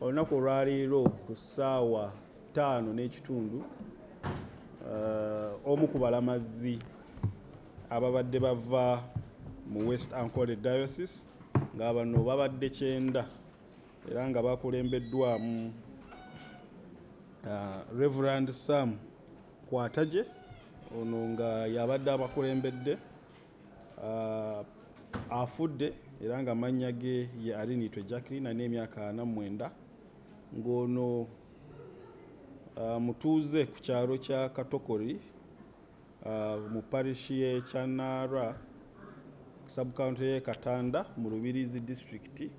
olunaku olwaleero ku ssaawa 5:30 omu ku balamazi ababadde bava mu West Ankole Diocese nga bano babadde 9 era nga bakulembeddwamu Reverend Sam Kwataje ono nga yabadde abakulembedde afudde era nga amannya ge ye Alinitwe Jacqueline n'emyaka 49 ng'ono mutuuze ku kyalo kya Katokoli mu parishi y'e Kyanara sub-county y'e Katanda mu Lubirizi district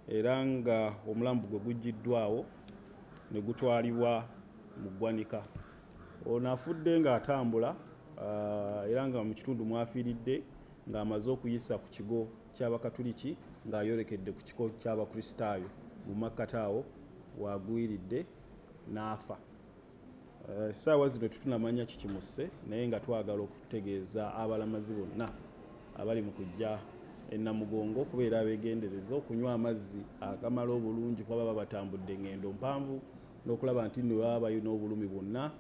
era nga omulambo gwe guggiddwawo ne gutwalibwa mu ggwanika. Ono afudde ng'atambula era nga mu kitundu mwafiiridde ng'amaze okuyisa ku kigo ky'Abakatuliki ng'ayolekedde ku kigo ky'Abakristaayo mu makkati awo wagwiridde n'afa. Essaawa zino tetunamanya kikimuse naye nga twagala okutegeeza abalamazi bonna abali mu kujja e Namugongo kubeera abeegendereza okunywa amazzi agamala obulungi kuba baba batambudde engendo mpanvu n'okulaba nti ne baba balina obulumi bwonna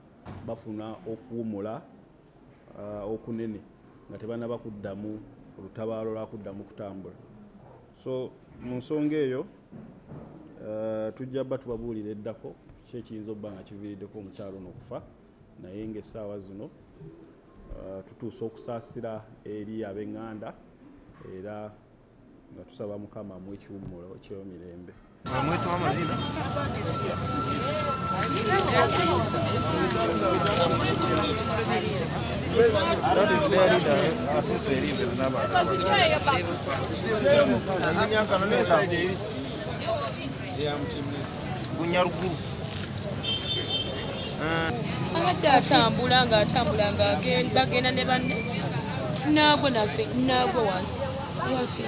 bafuna okuwumula okunene nga tebanaba kuddamu olutabaalo lwakuddamu kutambula. So mu nsonga eyo tujja bba tubabuulira eddako ki ekiyinza obba nga kiviiriddeko omukyalo ono okufa naye ng'essaawa zino tutuusa okusaasira eri ab'eŋŋanda era nga tusaba Mukama amuwe ekiwummulo ky'emirembe. Abadde atambula bagenda ne banne nagwe naffe nagwe wansi wafe.